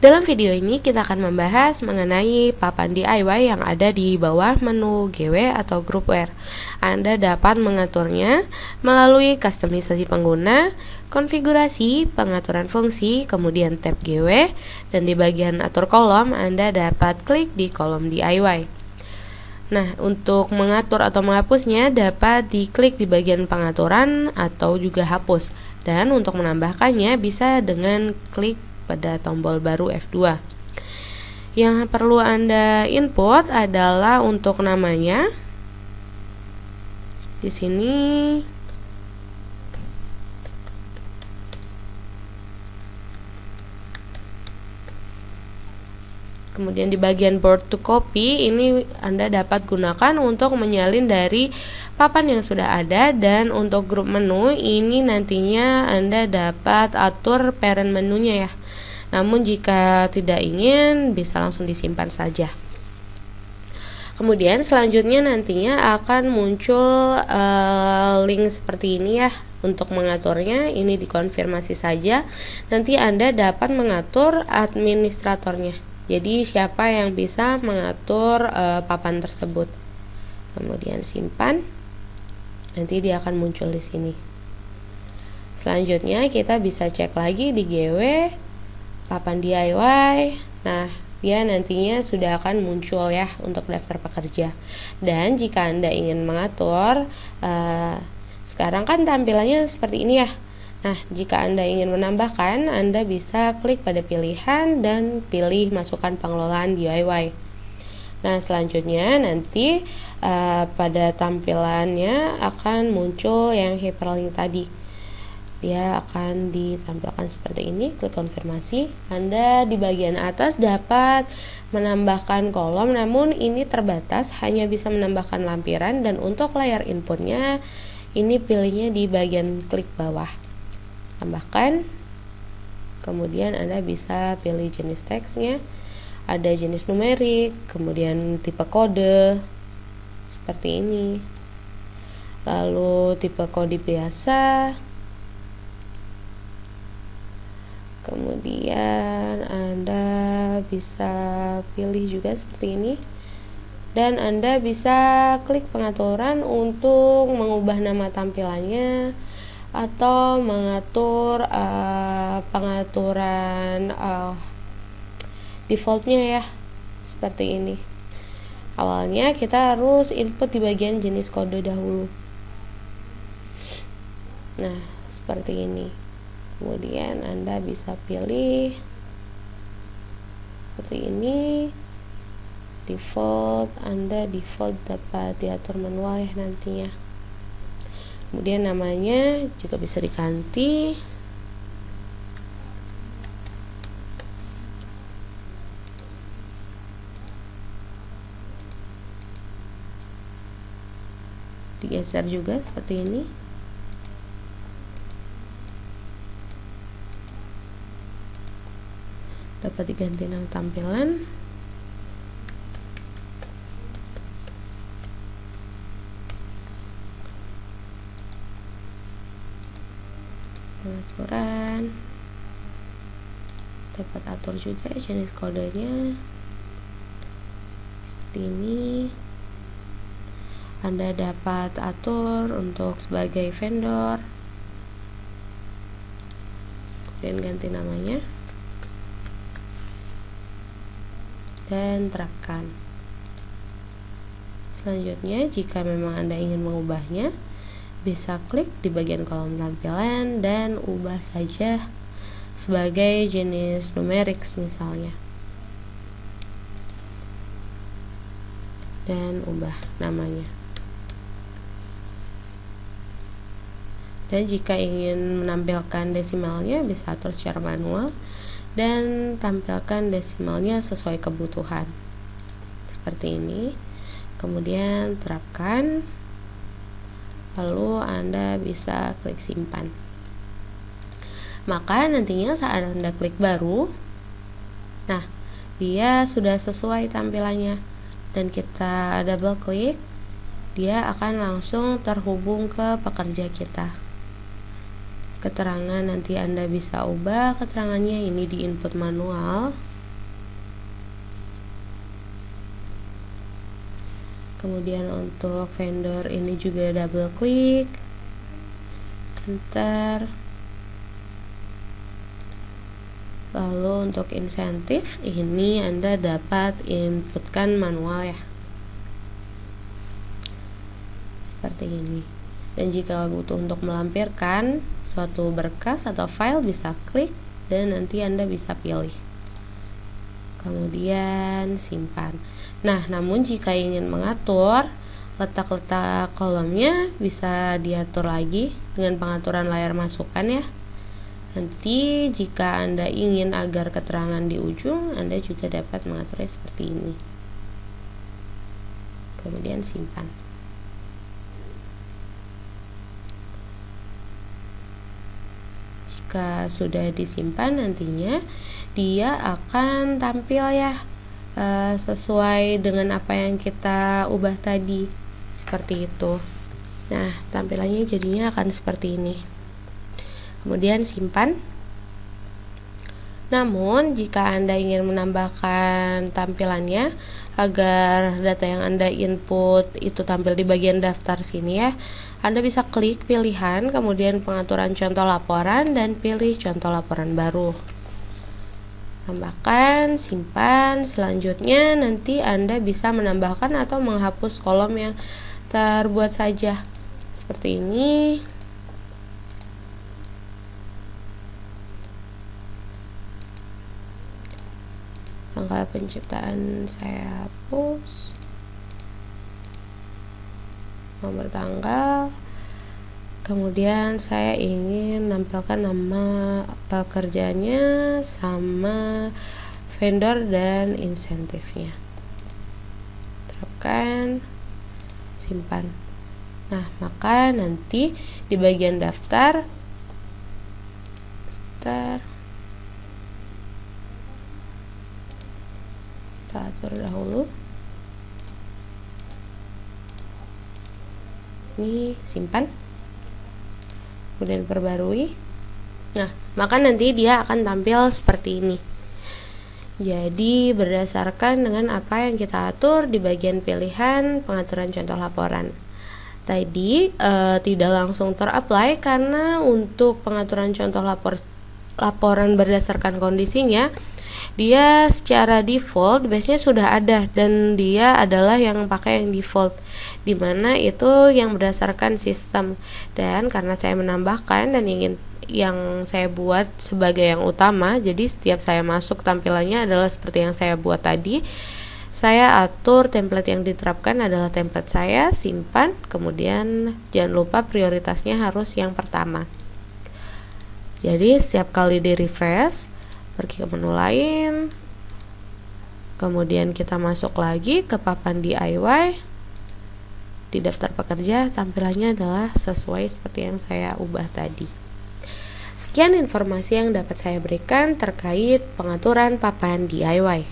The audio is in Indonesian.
Dalam video ini kita akan membahas mengenai papan DIY yang ada di bawah menu GW atau Groupware. Anda dapat mengaturnya melalui kustomisasi pengguna, konfigurasi, pengaturan fungsi, kemudian tab GW, dan di bagian atur kolom Anda dapat klik di kolom DIY. Nah, untuk mengatur atau menghapusnya dapat diklik di bagian pengaturan atau juga hapus. Dan untuk menambahkannya bisa dengan klik pada tombol baru F2. Yang perlu Anda input adalah untuk namanya. Di sini kemudian di bagian board to copy ini Anda dapat gunakan untuk menyalin dari papan yang sudah ada, dan untuk grup menu ini nantinya Anda dapat atur parent menunya ya. Namun jika tidak ingin bisa langsung disimpan saja. Kemudian selanjutnya nantinya akan muncul link seperti ini ya. Untuk mengaturnya ini dikonfirmasi saja. Nanti Anda dapat mengatur administratornya. Jadi siapa yang bisa mengatur papan tersebut. Kemudian simpan. Nanti dia akan muncul di sini. Selanjutnya kita bisa cek lagi di GW papan DIY. Nah, dia nantinya sudah akan muncul ya untuk daftar pekerja. Dan jika Anda ingin mengatur, sekarang kan tampilannya seperti ini ya. Nah, jika Anda ingin menambahkan, Anda bisa klik pada pilihan dan pilih masukkan pengelolaan DIY. Nah, selanjutnya nanti pada tampilannya akan muncul yang hyperlink tadi. Dia akan ditampilkan seperti ini. Klik konfirmasi. Anda di bagian atas dapat menambahkan kolom, namun ini terbatas, hanya bisa menambahkan lampiran. Dan untuk layar inputnya ini pilihnya di bagian klik bawah. Tambahkan. Kemudian Anda bisa pilih jenis teksnya. Ada jenis numerik, kemudian tipe kode seperti ini. Lalu tipe kode biasa. Kemudian Anda bisa pilih juga seperti ini. Dan Anda bisa klik pengaturan untuk mengubah nama tampilannya atau mengatur pengaturan defaultnya ya, seperti ini. Awalnya kita harus input di bagian jenis kode dahulu. Nah, seperti ini. Kemudian Anda bisa pilih seperti ini. Default, Anda default dapat diatur manual ya nantinya. Kemudian namanya juga bisa diganti. Digeser juga seperti ini. Dapat diganti nama tampilan. Pengaturan. Dapat atur juga jenis kodenya. Seperti ini. Anda dapat atur untuk sebagai vendor. Kemudian ganti namanya. Dan terapkan. Selanjutnya jika memang Anda ingin mengubahnya, bisa klik di bagian kolom tampilan dan ubah saja sebagai jenis numerik misalnya. Dan ubah namanya. Dan jika ingin menampilkan desimalnya bisa atur secara manual dan tampilkan desimalnya sesuai kebutuhan seperti ini. Kemudian terapkan, lalu Anda bisa klik simpan. Maka nantinya saat Anda klik baru, nah dia sudah sesuai tampilannya, dan kita double klik, dia akan langsung terhubung ke pekerja kita. Keterangan nanti Anda bisa ubah keterangannya, ini di input manual. Kemudian untuk vendor ini juga double klik, enter. Lalu untuk insentif ini Anda dapat inputkan manual ya, seperti ini. Dan jika butuh untuk melampirkan suatu berkas atau file, bisa klik dan nanti Anda bisa pilih, kemudian simpan. Nah, namun jika ingin mengatur letak-letak kolomnya, bisa diatur lagi dengan pengaturan layar masukan ya. Nanti jika Anda ingin agar keterangan di ujung, Anda juga dapat mengaturnya seperti ini. Kemudian simpan. Jika sudah disimpan, nantinya dia akan tampil ya sesuai dengan apa yang kita ubah tadi, seperti itu. Nah, tampilannya jadinya akan seperti ini. Kemudian simpan. Namun jika Anda ingin menambahkan tampilannya agar data yang Anda input itu tampil di bagian daftar sini ya, Anda bisa klik pilihan, kemudian pengaturan contoh laporan, dan pilih contoh laporan baru. Tambahkan, simpan. Selanjutnya nanti Anda bisa menambahkan atau menghapus kolom yang terbuat saja, seperti ini. Tanggal penciptaan saya hapus, nomor tanggal, kemudian saya ingin menampilkan nama pekerjaannya sama vendor dan insentifnya. Terapkan, simpan. Nah, maka nanti di bagian daftar, kita atur dahulu. Ini simpan, kemudian perbarui. Nah, maka nanti dia akan tampil seperti ini. Jadi berdasarkan dengan apa yang kita atur di bagian pilihan pengaturan contoh laporan tadi, tidak langsung ter-apply karena untuk pengaturan contoh laporan berdasarkan kondisinya, dia secara default biasanya sudah ada, dan dia adalah yang pakai yang default, dimana itu yang berdasarkan sistem. Dan karena saya menambahkan dan ingin yang saya buat sebagai yang utama, jadi setiap saya masuk tampilannya adalah seperti yang saya buat tadi. Saya atur template yang diterapkan adalah template saya, simpan, kemudian jangan lupa prioritasnya harus yang pertama. Jadi setiap kali di refresh, pergi ke menu lain, kemudian kita masuk lagi ke papan DIY. Di daftar pekerja tampilannya adalah sesuai seperti yang saya ubah tadi. Sekian informasi yang dapat saya berikan terkait pengaturan papan DIY.